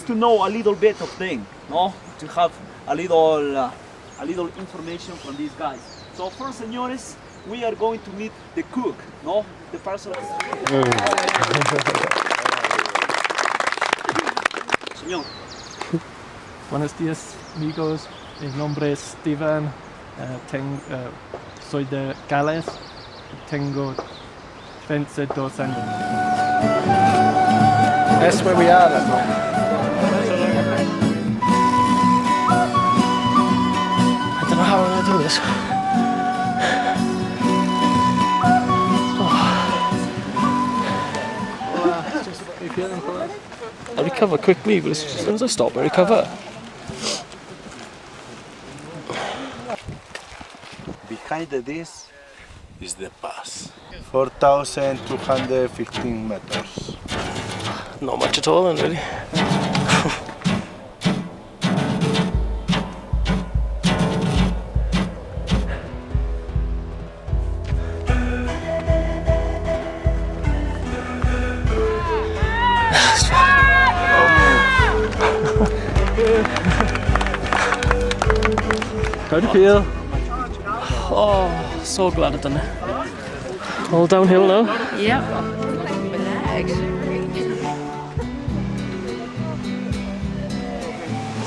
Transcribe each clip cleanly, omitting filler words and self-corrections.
wants to know a little bit of thing, no? To have a little information from these guys. So first, señores, we are going to meet the cook, no? The person. Señor. Buenos días, amigos. Mi nombre es Steven. Soy de Gales. Tengo 22 años. That's where we are. I don't know how I'm going to do this. I recover quickly, but as soon as I stop, I recover. Behind this is the pass. 4,215 meters. Not much at all, then, really. How do you feel? Oh, so glad I've done it. All downhill now. Yep. Relax.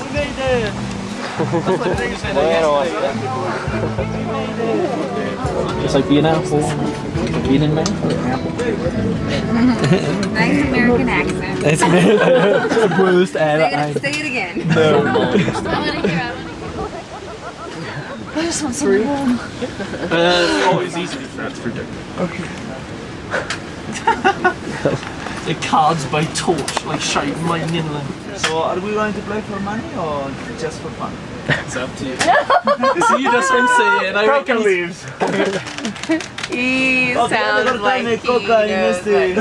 We made it! It's like being apple. Being in man. Nice American accent. It's the worst ever. Say it again. No. I just want some warm. Always easy for that to forget. Okay. The cards by torch, like shaving my inland. So are we going to play for money or just for fun? It's up to you. See, that's what I'm saying. I reckon leaves. He sounds like he knows what he's doing.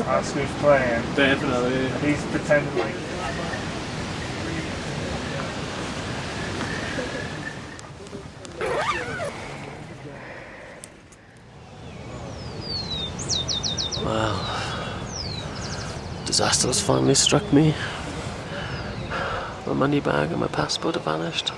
That's who's playing. Definitely. He's pretending like. Well, disaster has finally struck me. My money bag and my passport have vanished.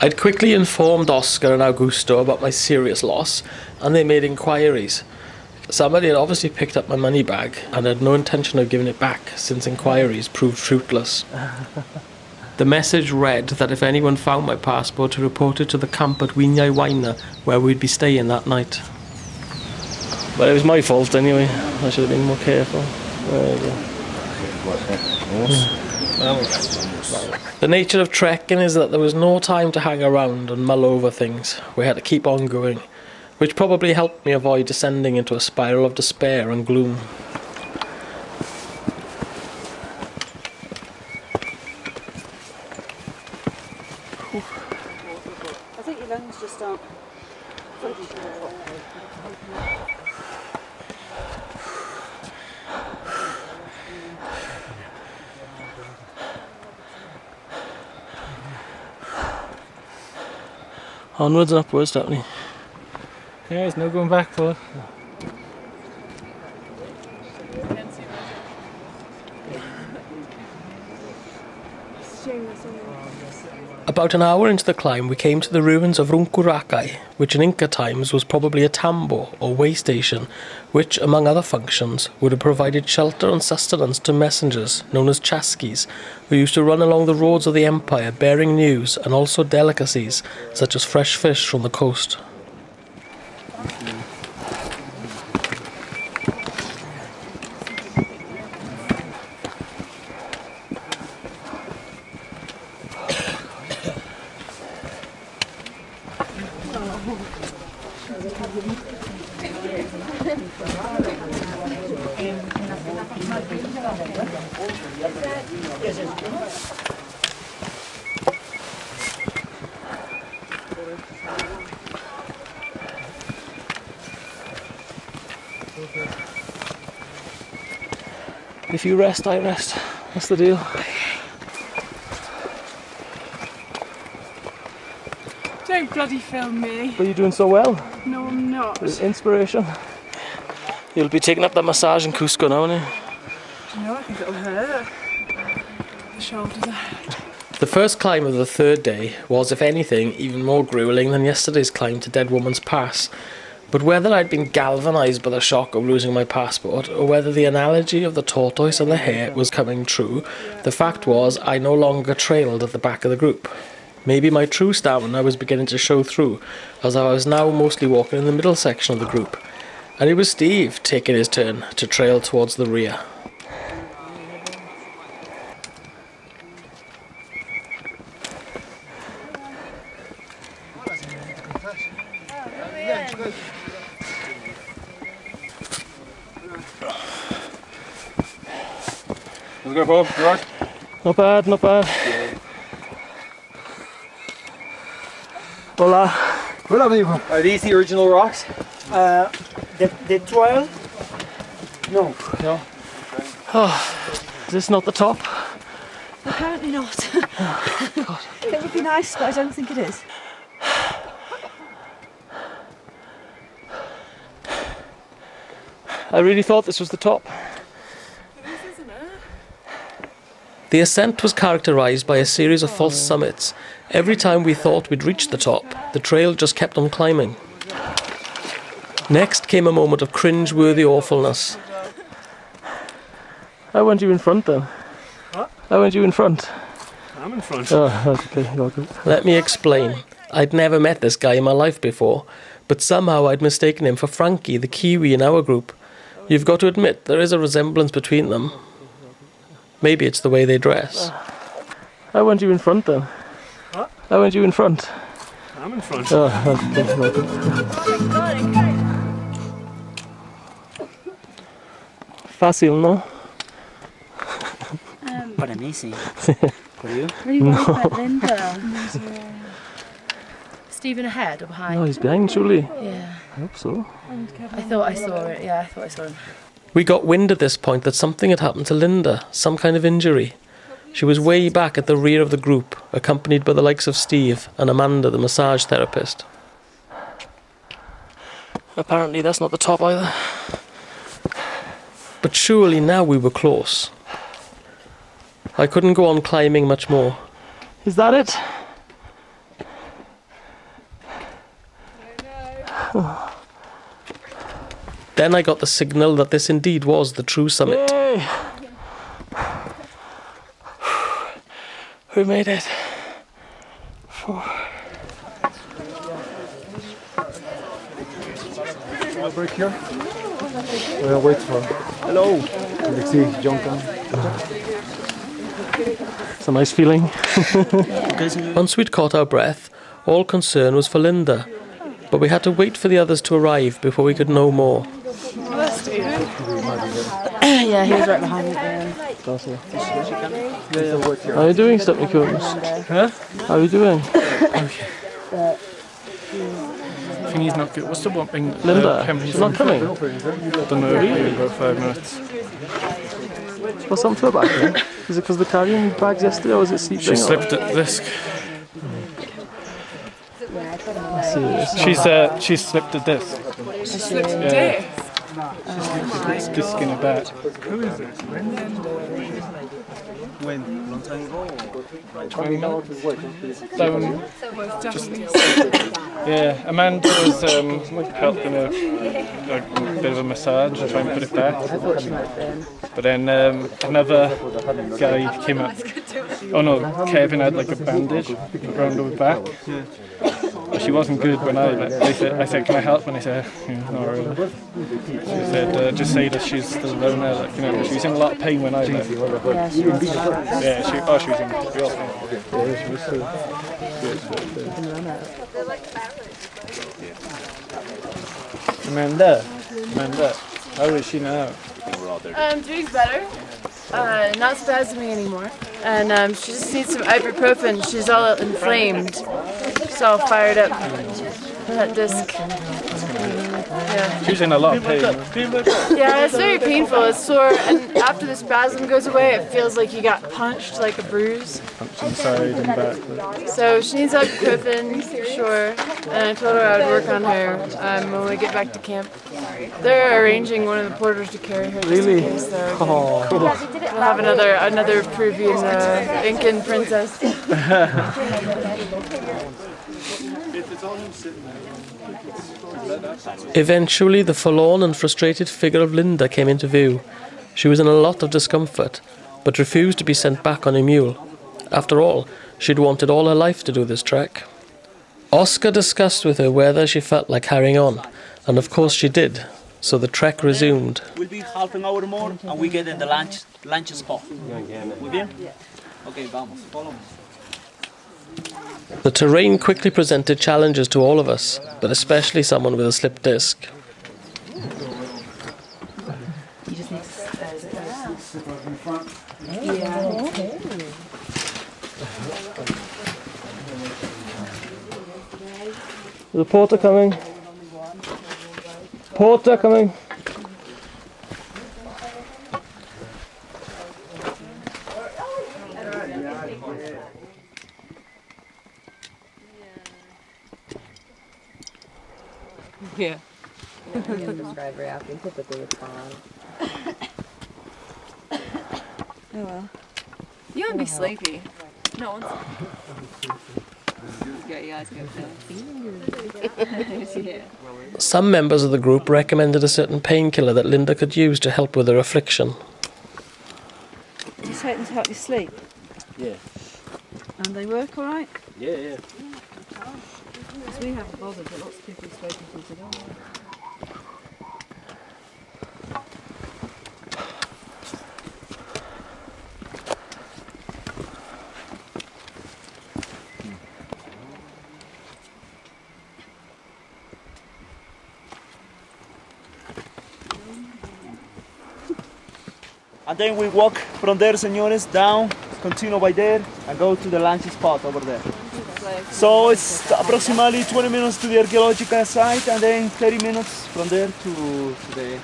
I'd quickly informed Oscar and Augusto about my serious loss, and they made inquiries. Somebody had obviously picked up my money bag and had no intention of giving it back, since inquiries proved fruitless. The message read that if anyone found my passport, to report it to the camp at Wyniau Waina, where we'd be staying that night. But it was my fault anyway. I should have been more careful. There you go. The nature of trekking is that there was no time to hang around and mull over things. We had to keep on going, which probably helped me avoid descending into a spiral of despair and gloom. I think your lungs just aren't functioning. Onwards and upwards, Daphne. Yeah, there's no going back for it. Shameless, isn't it? About an hour into the climb, we came to the ruins of Runkuraqai, which in Inca times was probably a tambo or way station, which, among other functions, would have provided shelter and sustenance to messengers known as chasquis, who used to run along the roads of the empire bearing news and also delicacies such as fresh fish from the coast. If you rest, I rest. That's the deal. Don't bloody film me. But you're doing so well. No, I'm not. Inspiration. You'll be taking up the massage in Cusco now, aren't you? Do you know, I think it'll hurt. The shoulders are... The first climb of the third day was, if anything, even more gruelling than yesterday's climb to Dead Woman's Pass. But whether I'd been galvanised by the shock of losing my passport, or whether the analogy of the tortoise and the hare was coming true, the fact was I no longer trailed at the back of the group. Maybe my true stamina was beginning to show through, as I was now mostly walking in the middle section of the group. And it was Steve taking his turn to trail towards the rear. Let's go, Bob. You right? Not bad, not bad. Hola. Hola, amigo. Are these the original rocks? The 12? No. No. Oh, is this not the top? Apparently not. It would be nice, but I don't think it is. I really thought this was the top. The ascent was characterised by a series of false summits. Every time we thought we'd reached the top, the trail just kept on climbing. Next came a moment of cringe-worthy awfulness. How weren't you in front then? What? How weren't you in front? I'm in front. Oh, that's okay. You're good. Let me explain. I'd never met this guy in my life before, but somehow I'd mistaken him for Frankie, the Kiwi in our group. You've got to admit, there is a resemblance between them. Maybe it's the way they dress. How weren't you in front then? What? How weren't you in front? I'm in front. Oh, that's okay. You're good. Fácil, no? But amazing. For you? Really worried about Linda. Stephen ahead or behind? Oh, he's behind, surely. Yeah. I hope so. I thought I saw it. Yeah, I thought I saw him. We got wind at this point that something had happened to Linda, some kind of injury. She was way back at the rear of the group, accompanied by the likes of Steve and Amanda, the massage therapist. Apparently that's not the top either. But surely now we were close. I couldn't go on climbing much more. Is that it? Then I got the signal that this indeed was the true summit. Yay! We made it. I'll break here. We'll wait for. Hello. Alexei, Jonathan. It's a nice feeling. Once we'd caught our breath, all concern was for Linda. But we had to wait for the others to arrive before we could know more. Yeah, he was right behind me there. How are you doing, Stephanie Coons? Huh? How are you doing? Thingy's not good. What's the one thing? Linda, she's not coming. I don't know. Really? About 5 minutes. What's something to her back then? Is it because the carrying bags yesterday, or was it sleeping? She slipped at the disc. She slipped a disc. She slipped a disc. Disc in her back. When? Long time ago? Or? 20 minutes. Down. Just, yeah, Amanda was helping a bit of a massage and trying to put it back. But then another guy came up. Oh no, Kevin had like a bandage around her back. But she wasn't good when I said, can I help? And he said, not really. She said, just say that she's still down there, like, but she was in a lot of pain when I left. Yeah, she was. Yeah, she was in real pain. Yeah, she was still. Amanda, how is she now? 3 weeks better. Not spasming anymore. And she just needs some ibuprofen. She's all inflamed. She's all fired up. That disc. Yeah. She was in a lot of pain. Yeah, it's very painful. It's sore. And after the spasm goes away, it feels like you got punched, like a bruise. Punched inside and back. So she needs ibuprofen, for sure. And I told her I would work on her when we get back to camp. They're arranging one of the porters to carry her just in case. So we'll have another Peruvian Incan princess. Eventually, the forlorn and frustrated figure of Linda came into view. She was in a lot of discomfort, but refused to be sent back on a mule. After all, she'd wanted all her life to do this trek. Oscar discussed with her whether she felt like carrying on, and of course she did, so the trek resumed. Will be half an hour more and we get in the lunch spot. Muy bien? Okay, vamos, follow me. The terrain quickly presented challenges to all of us, but especially someone with a slipped disc. The porter coming. Porter coming. Yeah. Describe very often, typically it's fine. Oh well. You would be sleepy. No one's. Some members of the group recommended a certain painkiller that Linda could use to help with her affliction. Do you take them to help you sleep? Yeah. And they work all right? Yeah. Because we haven't bothered, but lots of people have spoken to today. And then we walk from there, señores, down, continue by there, and go to the lunch spot over there. So it's approximately 20 minutes to the archaeological site, and then 30 minutes from there to the...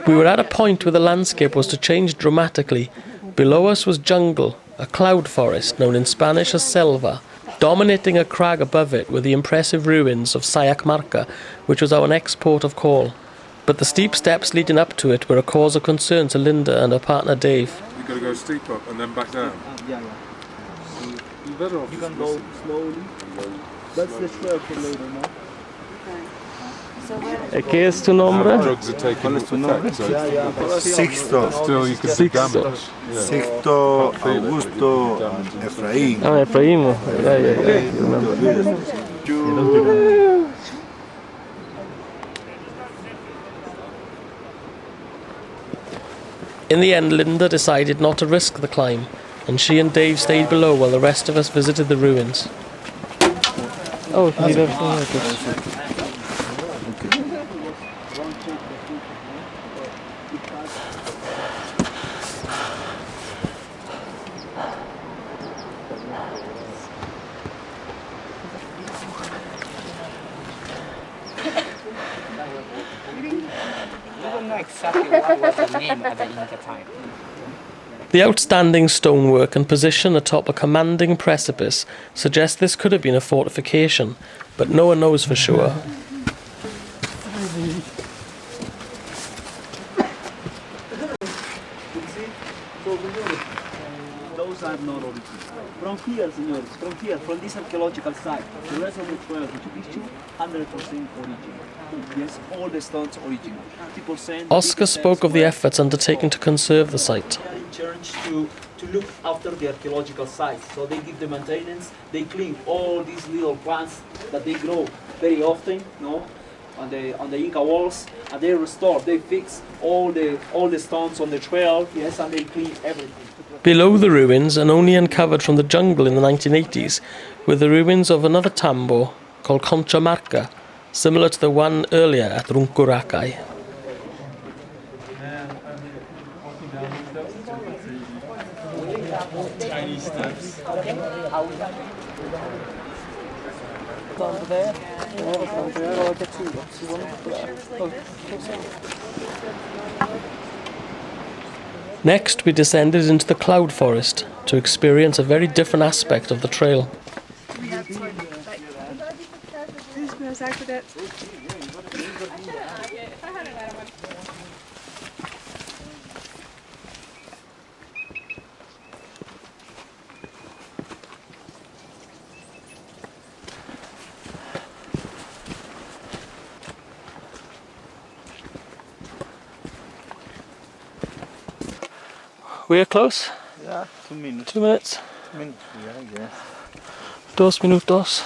We were at a point where the landscape was to change dramatically. Below us was jungle, a cloud forest known in Spanish as selva. Dominating a crag above it were the impressive ruins of Sayac-Marca, which was our next port of call. But the steep steps leading up to it were a cause of concern to Linda and her partner Dave. You've got to go steep up and then back down. Yeah. You're better off. You can go slowly. That's the trail for later, no? ¿Qué es tu nombre? Drugs are taking effect, so Sixto. still you can do damage. Yeah. Sixto Augusto Efraín. Ah, Efraín. In the end, Linda decided not to risk the climb, and she and Dave stayed below while the rest of us visited the ruins. Oh, you need everything. The outstanding stonework and position atop a commanding precipice suggest this could have been a fortification, but no one knows for sure. From here, señores, from this archaeological site, the rest of the trail to Machu Picchu, 100% original. Yes, all the stones original. People saying Oscar spoke of the efforts undertaken to conserve the site. They are in charge to look after the archaeological sites. So they give the maintenance, they clean all these little plants that they grow very often, no? On the Inca walls, and they restore, they fix all the stones on the trail, yes, and they clean everything. Below the ruins, and only uncovered from the jungle in the 1980s, were the ruins of another tambo called Conchamarca, similar to the one earlier at Runkuraqay. Tiny steps. Next, we descended into the cloud forest to experience a very different aspect of the trail. We are close. Yeah, 2 minutes. 2 minutes. Yeah. 2 minutos.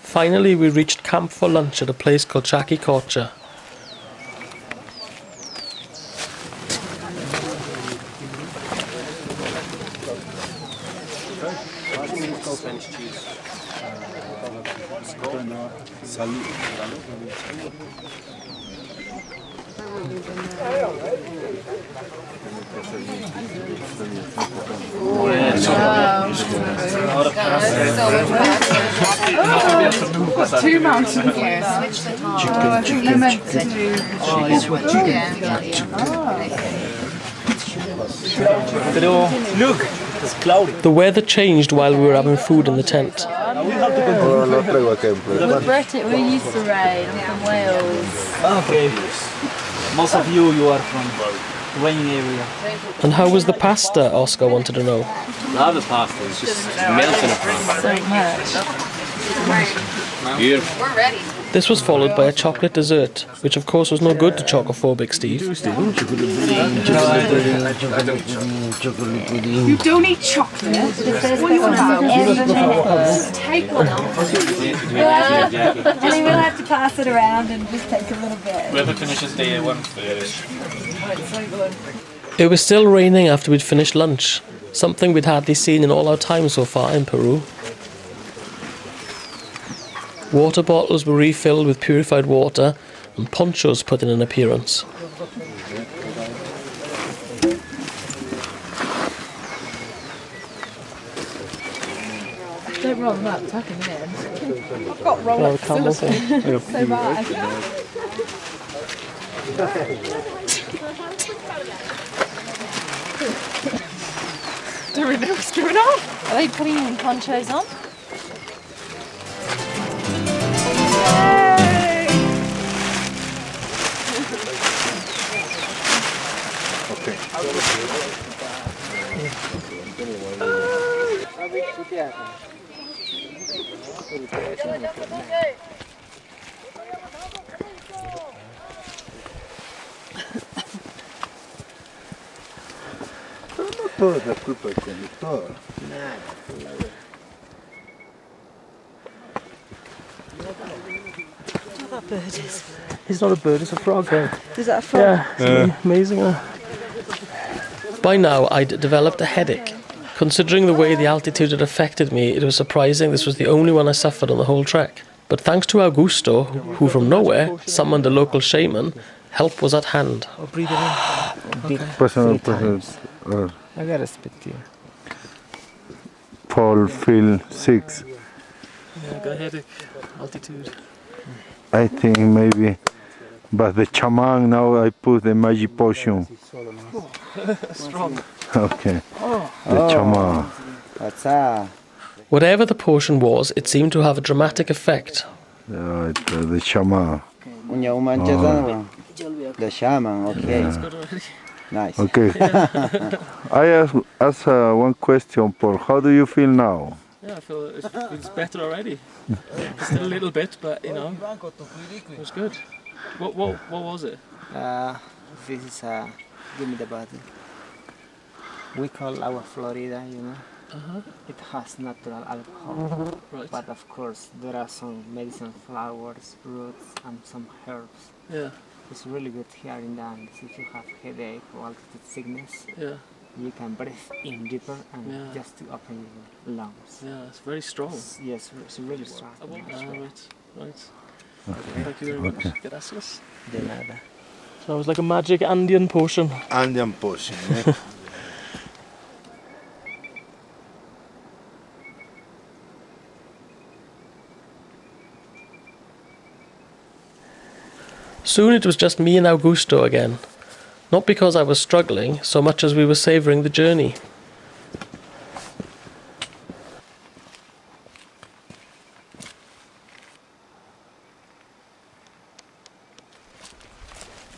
Finally, we reached camp for lunch at a place called Chaquicocha. Two mountains here. Look, it's cloudy. The weather changed while we were having food in the tent. We're used to rain. I'm from Wales. Okay. Most of you are from rain area. And how was the pasta, Oscar wanted to know. Love the pasta, it's just melting apart. So much. Beautiful. We're ready. This was followed by a chocolate dessert, which of course was no good to chocophobic Steve. You don't eat chocolate. What do you want about? Just take one off. And then we'll have to pass it around and just take a little bit. Whoever finishes day one first. It was still raining after we'd finished lunch, something we'd hardly seen in all our time so far in Peru. Water bottles were refilled with purified water and ponchos put in an appearance. Don't roll them up, tuck them in. I've got roll up facility. So bad. Do we know what's going on? Are they putting ponchos on? Todo es la culpa del conductor. What that bird is. It's not a bird, it's a frog. Is that a frog? Yeah, it's amazing. By now, I'd developed a headache. Considering the way the altitude had affected me, it was surprising this was the only one I suffered on the whole trek. But thanks to Augusto, who from nowhere summoned a local shaman, help was at hand. Personal. I gotta spit here. Paul, Phil, 6. Yeah, got a headache. Altitude. I think maybe, but the shaman now I put the magic potion. Strong. Okay. The shaman. What's up? Whatever the potion was, it seemed to have a dramatic effect. The shaman. The shaman, okay. Nice. Okay. I ask one question, Paul. How do you feel now? Yeah, I feel it's better already. Still a little bit, but you know, it was good. What was it? This is give me the button. We call our Florida, you know. It has natural alcohol, Right. but of course there are some medicine flowers, roots, and some herbs. Yeah. It's really good here in the Andes. If you have headache or altitude sickness, Yeah. you can breathe in deeper and Yeah. just to open your lungs. Yeah, it's very strong. Yes, it's really strong. Right. Thank you very much. Gracias. De nada. So it was like a magic Andean potion. Andean potion. Soon it was just me and Augusto again. Not because I was struggling, so much as we were savouring the journey.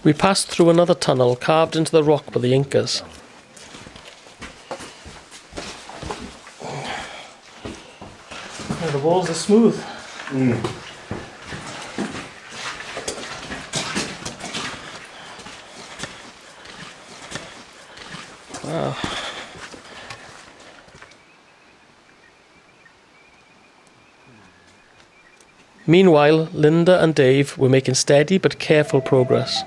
We passed through another tunnel carved into the rock by the Incas. Yeah, the walls are smooth. Wow. Meanwhile, Linda and Dave were making steady but careful progress.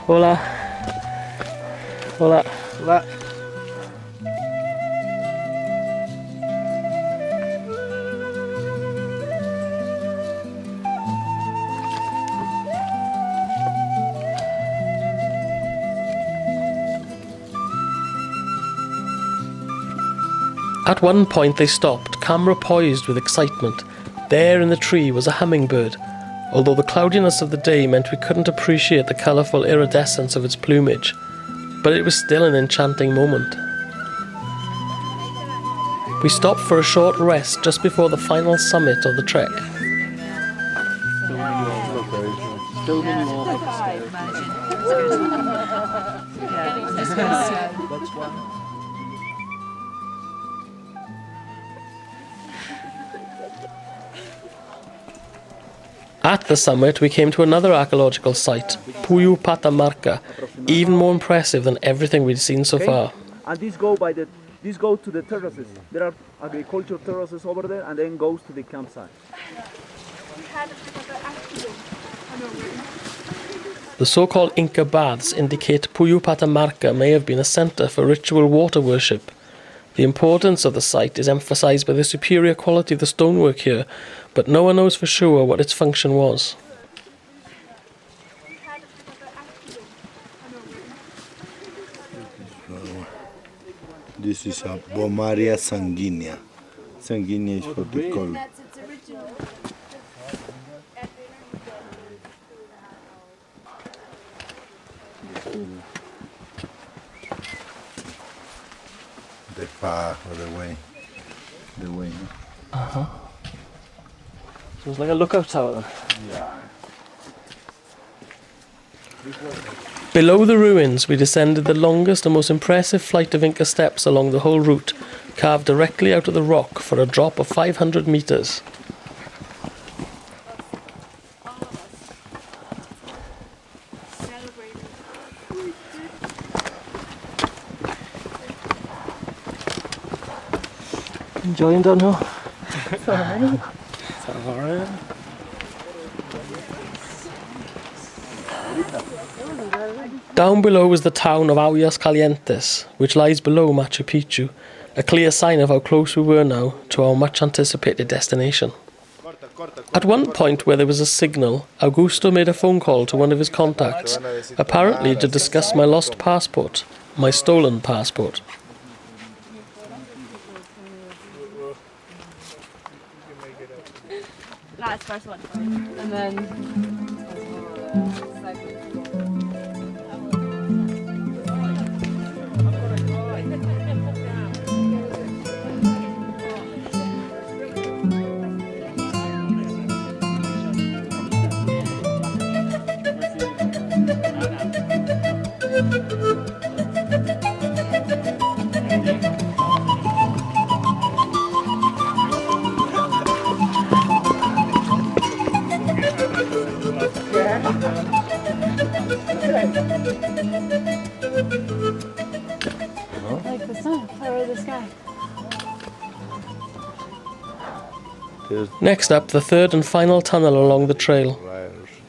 Hola. Hola. Hola. At one point they stopped, camera poised with excitement. There in the tree was a hummingbird, although the cloudiness of the day meant we couldn't appreciate the colourful iridescence of its plumage. But it was still an enchanting moment. We stopped for a short rest just before the final summit of the trek. At the summit we came to another archaeological site, Puyu Patamarca, even more impressive than everything we'd seen so far. And these go to the terraces. There are agricultural terraces over there, and then goes to the campsite. The so-called Inca baths indicate Puyu Patamarca may have been a centre for ritual water worship. The importance of the site is emphasised by the superior quality of the stonework here, but no one knows for sure what its function was. This is a Bomaria sanguinea. Sanguinea is what we call. The path or the way. So it's like a lookout tower then? Yeah. Below the ruins we descended the longest and most impressive flight of Inca steps along the whole route, carved directly out of the rock for a drop of 500 metres. Enjoying downhill? It's alright. It's alright. Down below is the town of Aguas Calientes, which lies below Machu Picchu, a clear sign of how close we were now to our much anticipated destination. At one point where there was a signal, Augusto made a phone call to one of his contacts, apparently to discuss my lost passport, my stolen passport. That's first one. And then Like the sun, or the sky. Next up, the third and final tunnel along the trail.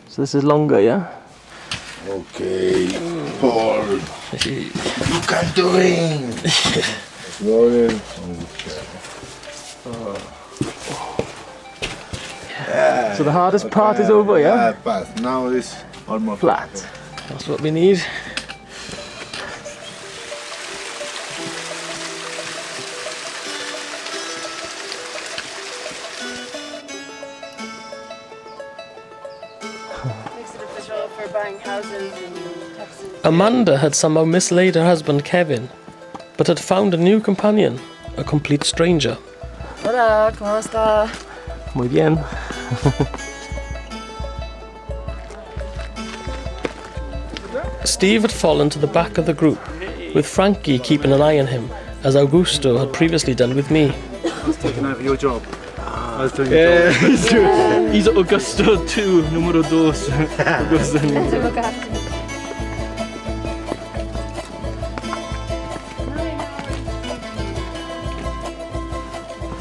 So this is longer, yeah? Okay, Paul. You can do it. Rolling. So the hardest part is over, yeah? Pass. Now it's almost Flat. That's what we need. Makes it official for buying houses in Texas. Amanda had somehow mislaid her husband Kevin, but had found a new companion, a complete stranger. Hola, ¿cómo está? Muy bien. Steve had fallen to the back of the group, with Frankie keeping an eye on him, as Augusto had previously done with me. He's taking over your job. I was doing your job. He's true. He's Augusto 2, número 2. Augusto número 2.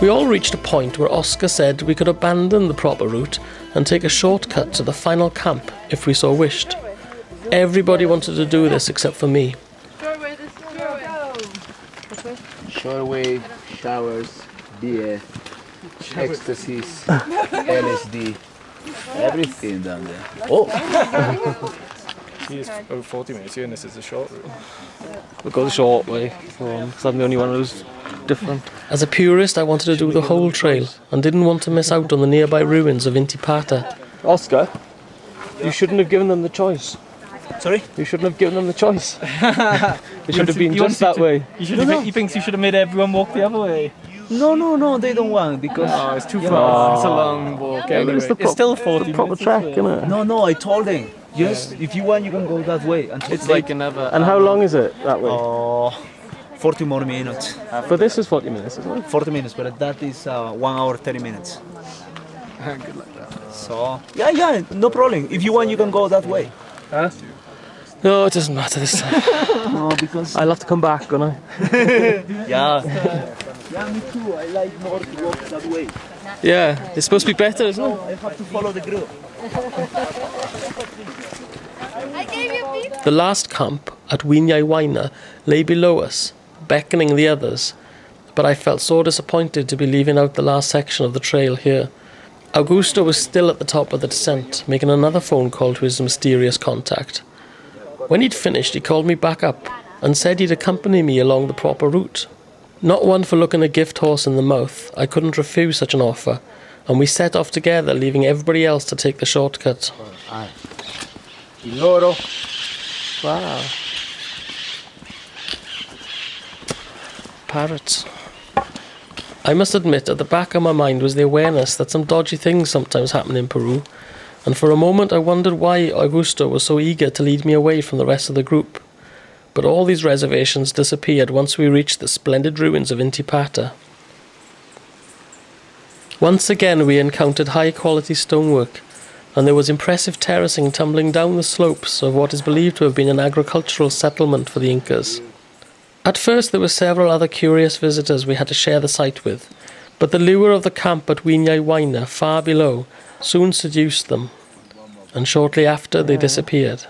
We all reached a point where Oscar said we could abandon the proper route and take a shortcut to the final camp if we so wished. Everybody wanted to do this except for me. Short way, this is short way. This way? Short way, showers, beer, ecstasies, LSD, everything down there. Oh! It's over 40 minutes here and this is the short route. We'll go the short way, because I'm the only one who's different. As a purist, I wanted to do the whole trail and didn't want to miss out on the nearby ruins of Intipata. Oscar, you shouldn't have given them the choice. Sorry? You shouldn't have given them the choice. It should have been just that way. He thinks you should have made everyone walk the other way. No, they don't want because Oh, it's too far. It's a long walk. Anyway. It's still 40 proper minutes. track, isn't it? No, I told them. Yes, if you want, you can go that way. It's like another. And how long is it that way? 40 more minutes. But this is 40 minutes, isn't it? 40 minutes, but that is 1 hour 30 minutes. Good like that. So yeah, no problem. If you want, you can go that way. Huh? No, it doesn't matter this time. No, because I'll have to come back, won't I? yeah, me too. I like more to walk that way. Yeah, it's supposed to be better, isn't it? I have to follow the group. The last camp at Wyniai Waina lay below us, beckoning the others, but I felt so disappointed to be leaving out the last section of the trail here. Augusto was still at the top of the descent, making another phone call to his mysterious contact. When he'd finished, he called me back up and said he'd accompany me along the proper route. Not one for looking a gift horse in the mouth, I couldn't refuse such an offer, and we set off together, leaving everybody else to take the shortcut. Loro. Wow. Parrots. I must admit, at the back of my mind was the awareness that some dodgy things sometimes happen in Peru, and for a moment I wondered why Augusto was so eager to lead me away from the rest of the group. But all these reservations disappeared once we reached the splendid ruins of Intipata. Once again we encountered high-quality stonework, and there was impressive terracing tumbling down the slopes of what is believed to have been an agricultural settlement for the Incas. At first there were several other curious visitors we had to share the site with, but the lure of the camp at Wyniai Waina, far below, soon seduced them, and shortly after they disappeared.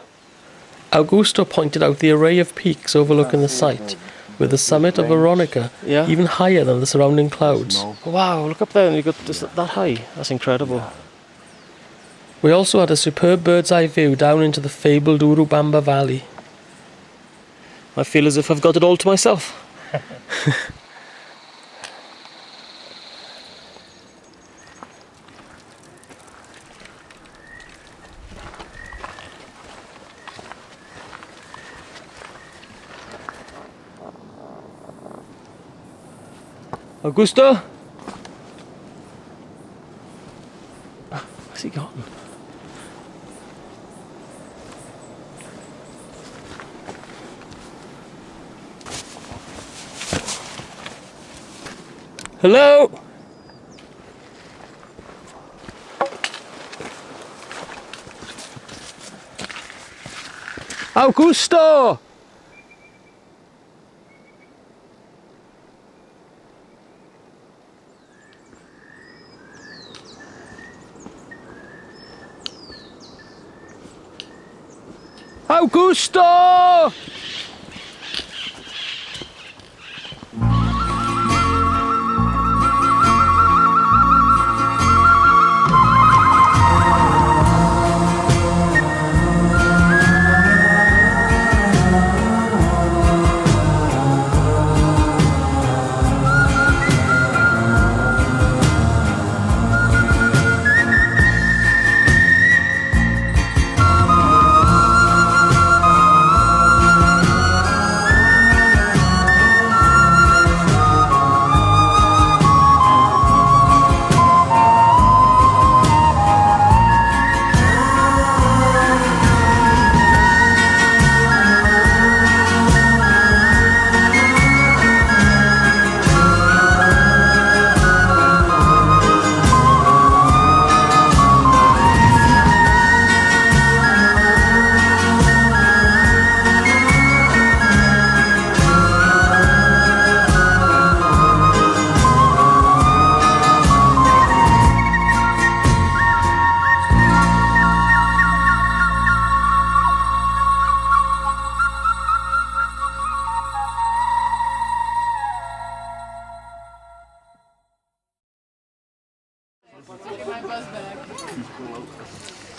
Augusto pointed out the array of peaks overlooking the site, with the summit of Veronica even higher than the surrounding clouds. Wow, look up there and you got this, that high. That's incredible. We also had a superb bird's-eye view down into the fabled Urubamba Valley. I feel as if I've got it all to myself. Augusto? Where's he gone? Hello? Augusto! Augusto!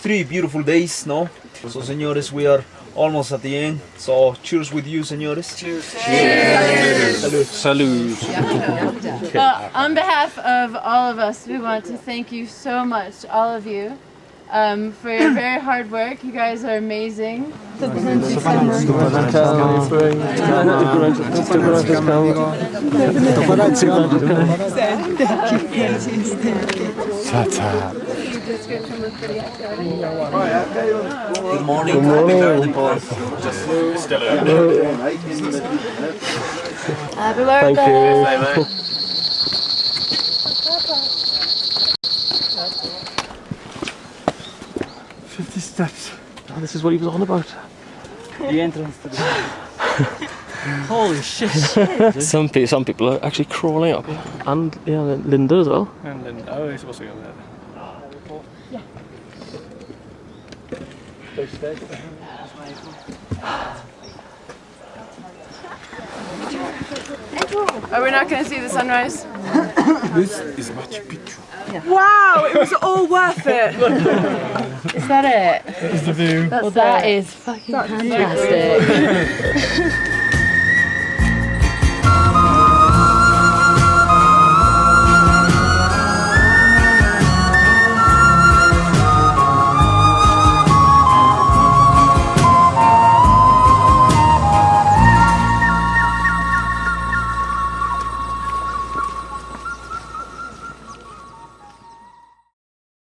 Three beautiful days, no? So, señores, we are almost at the end. So, cheers with you, señores. Cheers. Salud. Salud. Well, on behalf of all of us, we want to thank you so much, all of you, for your very hard work. You guys are amazing. Good morning. Happy birthday, Paul. Happy birthday. 50 steps. Oh, this is what he was on about. The entrance to the... Holy shit. Some people are actually crawling up. And yeah, Linda as well. And then, oh, he's supposed to go there. Are we not going to see the sunrise? This is Machu Picchu. Wow, it was all worth it. Is that it? It's the view. That is fucking fantastic.